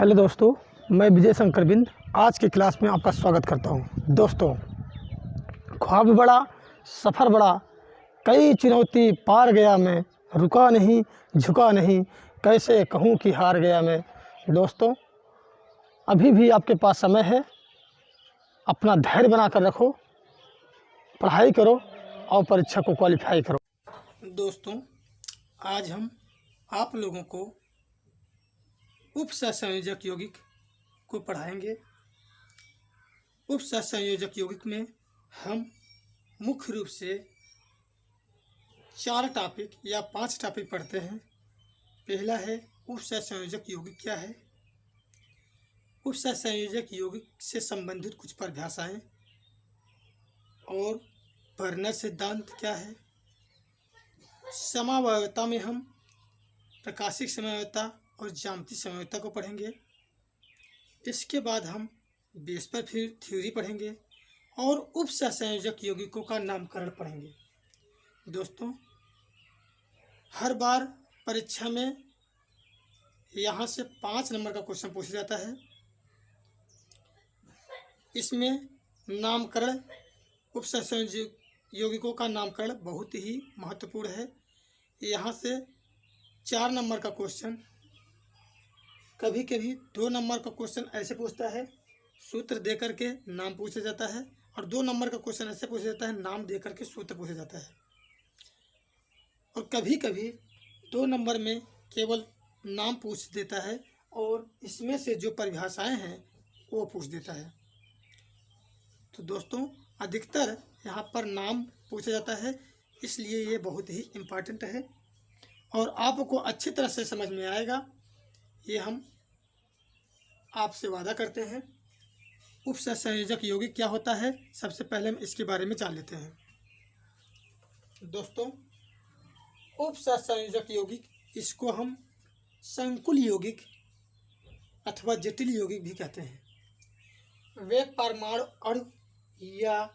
Hello दोस्तों, मैं विजय शंकर बिंद आज की क्लास में आपका स्वागत करता हूं। दोस्तों, ख्वाब बड़ा, सफ़र बड़ा, कई चुनौती पार गया मैं, रुका नहीं, झुका नहीं, कैसे कहूं कि हार गया मैं। दोस्तों, अभी भी आपके पास समय है, अपना धैर्य बना कर रखो, पढ़ाई करो और परीक्षा को क्वालिफाई करो। दोस्तों, आज हम आप लोगों को उपसंयोजक यौगिक को पढ़ाएंगे। उपसंयोजक यौगिक में हम मुख्य रूप से 4 टॉपिक या 5 टॉपिक पढ़ते हैं। पहला है उपसंयोजक यौगिक क्या है, उपसंयोजक यौगिक से संबंधित कुछ परिभाषाएं, और बर्नर सिद्धांत क्या है। समवायवता में हम प्रकाशिक समवायवता और ज्यामितीय समवायवता को पढ़ेंगे। इसके बाद हम बेस पर फिर थ्योरी पढ़ेंगे और उपसंयोजक यौगिकों का नामकरण पढ़ेंगे। दोस्तों, हर बार परीक्षा में यहाँ से 5 नंबर का क्वेश्चन पूछा जाता है। इसमें नामकरण, उपसंयोजक यौगिकों का नामकरण बहुत ही महत्वपूर्ण है। यहाँ से 4 नंबर का क्वेश्चन, कभी कभी 2 नंबर का क्वेश्चन ऐसे पूछता है, सूत्र दे करके नाम पूछा जाता है, और 2 नंबर का क्वेश्चन ऐसे पूछा जाता है, नाम दे करके सूत्र पूछा जाता है। और कभी कभी 2 नंबर में केवल नाम पूछ देता है और इसमें से जो परिभाषाएं हैं वो पूछ देता है। तो दोस्तों, अधिकतर यहाँ पर नाम पूछा जाता है, इसलिए ये बहुत ही इम्पोर्टेंट है और आपको अच्छी तरह से समझ में आएगा, ये हम आपसे वादा करते हैं। उपसंयोजक यौगिक क्या होता है, सबसे पहले हम इसके बारे में जान लेते हैं। दोस्तों, उपसंयोजक यौगिक, इसको हम संकुल यौगिक अथवा जटिल यौगिक भी कहते हैं। वे परमाणु, अणु या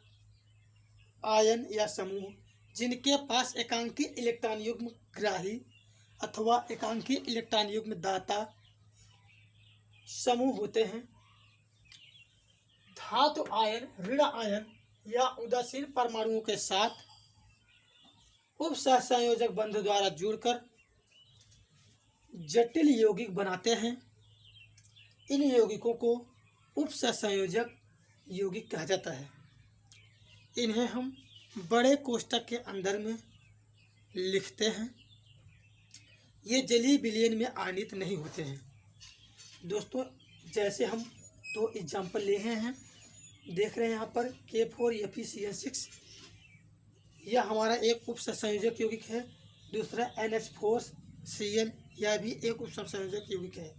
आयन या समूह जिनके पास एकांकी इलेक्ट्रॉन युग्म ग्राही अथवा एकांकी इलेक्ट्रॉन युग्म दाता समूह होते हैं। धातु आयन, ऋण आयन या उदासीन परमाणुओं के साथ उपसंयोजक बंध द्वारा जुड़कर जटिल यौगिक बनाते हैं। इन यौगिकों को उपसंयोजक यौगिक कहा जाता है। इन्हें हम बड़े कोष्ठक के अंदर में लिखते हैं। ये जलीय विलयन में आयनित नहीं होते हैं। दोस्तों, जैसे हम 2 एग्जाम्पल ले हैं, देख रहे हैं यहाँ पर K4FeCN6, यह हमारा एक उपसंयोजक यौगिक है। दूसरा NH4Cl, यह भी एक उपसंयोजक यौगिक है।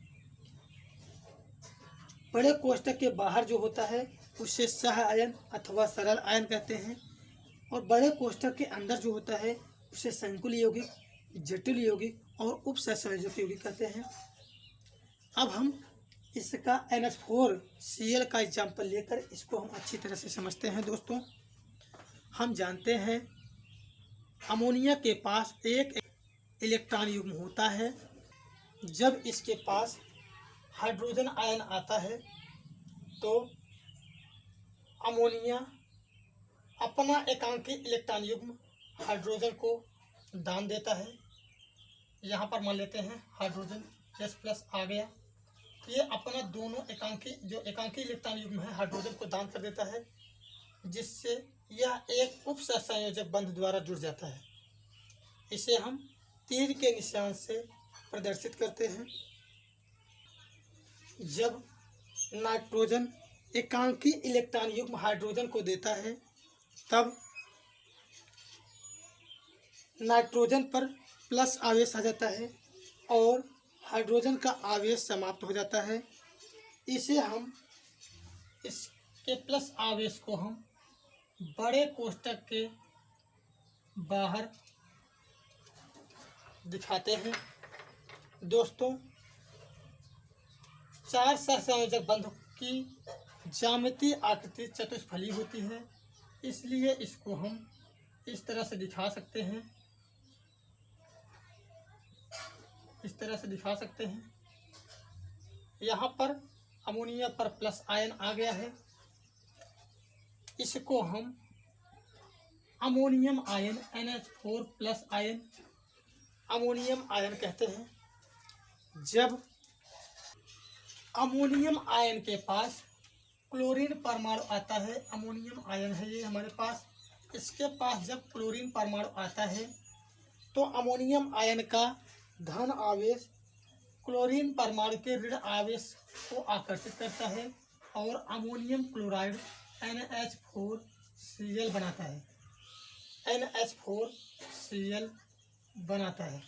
बड़े कोष्ठक के बाहर जो होता है उसे सह आयन अथवा सरल आयन कहते हैं, और बड़े कोष्ठक के अंदर जो होता है उसे संकुल यौगिक, जटिल यौगिक और उपसंयोजक यौगिक कहते हैं। अब हम इसका NH4Cl का एग्जाम्पल लेकर इसको हम अच्छी तरह से समझते हैं। दोस्तों, हम जानते हैं अमोनिया के पास एक इलेक्ट्रॉन युग्म होता है। जब इसके पास हाइड्रोजन आयन आता है तो अमोनिया अपना एकांकी इलेक्ट्रॉन युग्म हाइड्रोजन को दान देता है। यहाँ पर मान लेते हैं हाइड्रोजन H+ आ गया, ये अपना दोनों एकांकी इलेक्ट्रॉन युग्म है हाइड्रोजन को दान कर देता है, जिससे यह एक उपसंयोजक बंध द्वारा जुड़ जाता है। इसे हम तीर के निशान से प्रदर्शित करते हैं। जब नाइट्रोजन एकांकी इलेक्ट्रॉन युग्म हाइड्रोजन को देता है, तब नाइट्रोजन पर प्लस आवेश आ जाता है और हाइड्रोजन का आवेश समाप्त हो जाता है। इसके प्लस आवेश को हम बड़े कोष्ठक के बाहर दिखाते हैं। दोस्तों, 4 सहसंयोजक बंध की ज्यामितीय आकृति चतुष्फली होती है, इसलिए इसको हम इस तरह से दिखा सकते हैं, इस तरह से दिखा सकते हैं। यहाँ पर अमोनिया पर प्लस आयन आ गया है, इसको हम ammonium ion NH4 plus ion ammonium ion कहते हैं। जब अमोनियम आयन के पास क्लोरीन परमाणु आता है, अमोनियम आयन है ये हमारे पास, इसके पास जब क्लोरीन परमाणु आता है तो अमोनियम आयन का धन आवेश क्लोरीन परमाणु के ऋण आवेश को आकर्षित करता है और अमोनियम क्लोराइड NH4Cl बनाता है, NH4Cl बनाता है।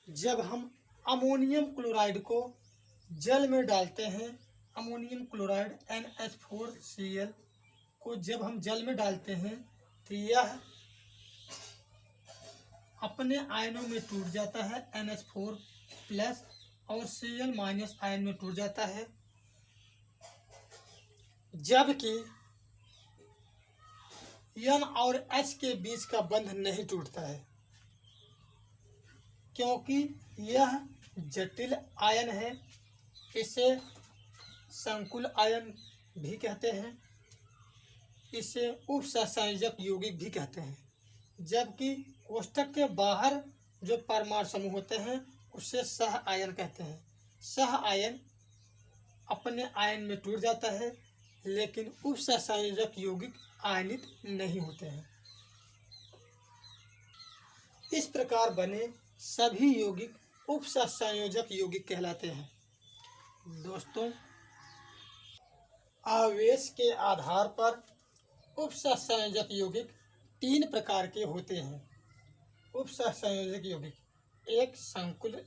जब हम अमोनियम क्लोराइड को जल में डालते हैं, अमोनियम क्लोराइड NH4Cl को जब हम जल में डालते हैं तो यह अपने आयनों में टूट जाता है, NH4 प्लस और Cl माइनस आयन में टूट जाता है, जबकि N और H के बीच का बंध नहीं टूटता है, क्योंकि यह जटिल आयन है। इसे संकुल आयन भी कहते हैं, इसे उपसंयोजक यौगिक भी कहते हैं। जबकि कोष्ठक के बाहर जो परमाणु समूह होते हैं उसे सह आयन कहते हैं। सह आयन अपने आयन में टूट जाता है, लेकिन उपसंयोजक यौगिक आयनित नहीं होते हैं। इस प्रकार बने सभी यौगिक उपसंयोजक यौगिक कहलाते हैं। दोस्तों, आवेश के आधार पर उपसंयोजक यौगिक 3 प्रकार के होते हैं। उपसंयोजक यौगिक, एक संकुल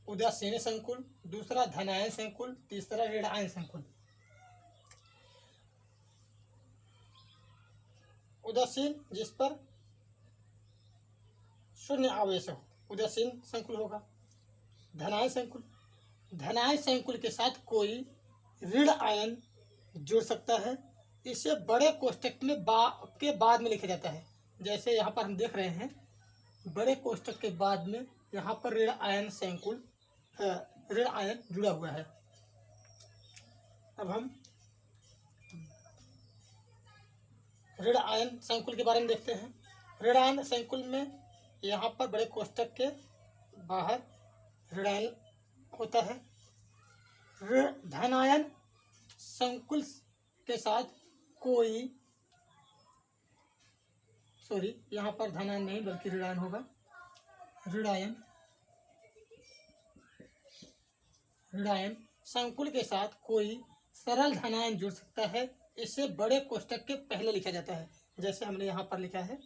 उदासीन संकुल, दूसरा धनायन संकुल, तीसरा ऋणायन संकुल। उदासीन जिस पर शून्य आवेश हो, उदासीन संकुल होगा। धनायन संकुल, धनायन संकुल के साथ कोई ऋण आयन जुड़ सकता है, इसे बड़े कोष्ठक में के बाद में लिखा जाता है। जैसे यहाँ पर हम देख रहे हैं, बड़े कोष्ठक के बाद में यहाँ पर ऋण आयन संकुल ऋण आयन जुड़ा हुआ है। अब हम ऋण आयन संकुल के बारे में देखते हैं। ऋण आयन संकुल में यहाँ पर बड़े कोष्ठक के बाहर ऋण आयन होता है। धनायन संकुल के साथ कोई यहाँ पर धनायन नहीं बल्कि ऋणायन होगा। ऋणायन संकुल के साथ कोई सरल धनायन जुड़ सकता है, इसे बड़े कोष्ठक के पहले लिखा जाता है। जैसे हमने यहाँ पर लिखा है,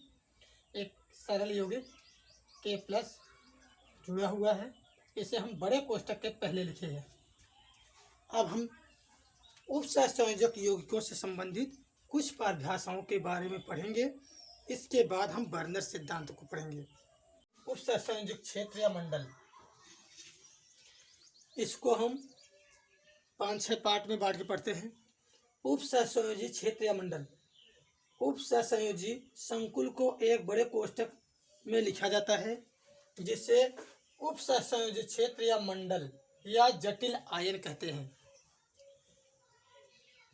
एक सरल यौगिक K+ जुड़ा हुआ है, इसे हम बड़े कोष्ठक के पहले लिखे हैं। अब हम उपसंयोजक यौगिकों से संबंधित कुछ परिभाषाओं के बारे में पढ़ेंगे। इसके बाद हम बर्नर सिद्धांत को पढ़ेंगे। उपसंयोजक क्षेत्र या मंडल, इसको हम 5-6 पार्ट में बांट के पढ़ते हैं। उपसंयोजी क्षेत्र या मंडल, उपसंयोजी संकुल को एक बड़े कोष्ठक में लिखा जाता है, जिसे उपसंयोजी क्षेत्र या मंडल या जटिल आयन कहते हैं।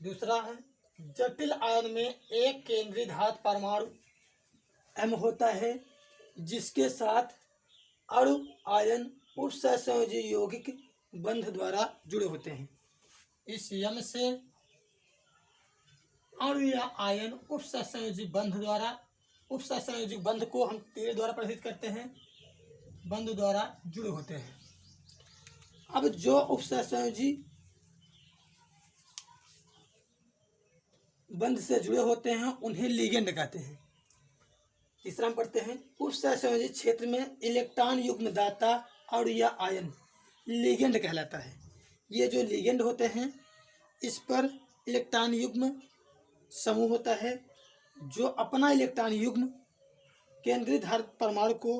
दूसरा है, जटिल आयन में एक केंद्रीय धातु परमाणु M होता है, जिसके साथ अणु आयन उपसंयोजी यौगिक बंध द्वारा जुड़े होते हैं। इस M से अणु या आयन उपसंयोजी बंध द्वारा, उपसंयोजी बंध को हम तीर द्वारा प्रदर्शित करते हैं, बंध द्वारा जुड़े होते हैं। अब जो उपसंयोजी बंध से जुड़े होते हैं उन्हें लिगेंड कहते हैं। तीसरा हम पढ़ते हैं, उपसंयोजी क्षेत्र में इलेक्ट्रॉन युग्म दाता अणु या आयन लिगेंड कहलाता है। ये जो लिगेंड होते हैं, इस पर इलेक्ट्रॉन युग्म समूह होता है, जो अपना इलेक्ट्रॉन युग्म केंद्रीय धातु परमाणु को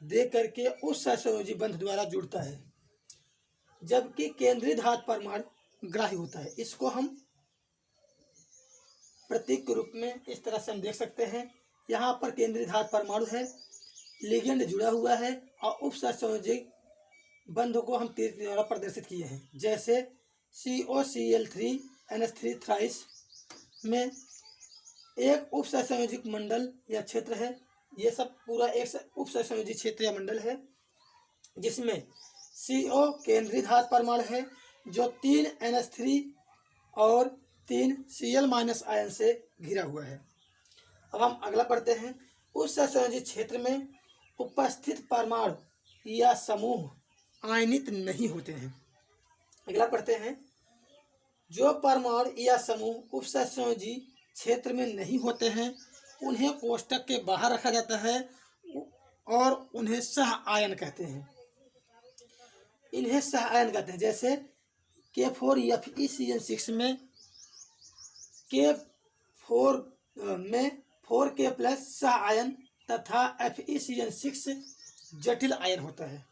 दे करके उस सहसंयोजी बंध द्वारा जुड़ता है, जबकि केंद्रीय धातु परमाणु ग्राही होता है। इसको हम प्रतीक के रूप में इस तरह से हम देख सकते हैं। यहाँ पर केंद्रीय धातु परमाणु है, लिगेंड जुड़ा हुआ है और उपसंयोजी बंध को हम तीर द्वारा प्रदर्शित किए हैं। जैसे COCl3NH3 थ्राइस में एक उप सहसंयोजिक मंडल या क्षेत्र है। ये सब पूरा एक उप सहसंयोजिक क्षेत्र या मंडल है जिसमें CO केंद्रीय धातु परमाणु है जो 3 NH3 और 3 Cl- आयन से घिरा हुआ है। अब हम अगला पढ़ते हैं। उस सहसंयोजित क्षेत्र में उपस्थित परमाणु या समूह आयनित नहीं होते हैं। अगला पढ़ते हैं। जो परमाणु या समूह उप सहसंयोजी क्षेत्र में नहीं होते हैं उन्हें कोष्टक के बाहर रखा जाता है और उन्हें सह आयन कहते हैं। इन्हें सह आयन कहते हैं। जैसे K4FeCN6 में K4 में 4K+ सह आयन तथा FeCN6 जटिल आयन होता है।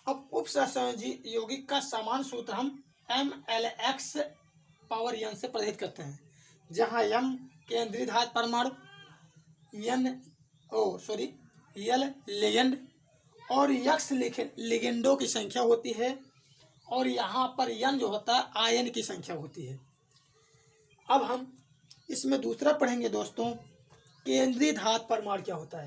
अब उप सहसंयोजी यौगिक का समान सूत्र हम MLX⁴N से प्रदर्शित करते हैं, जहाँ M केंद्रीय धातु परमाणु, L लिगेंड और X लिगेंडों की संख्या होती है और यहाँ पर N जो होता है आयन की संख्या होती है। अब हम इसमें दूसरा पढ़ेंगे दोस्तों, केंद्रीय धातु परमाणु क्या होता है।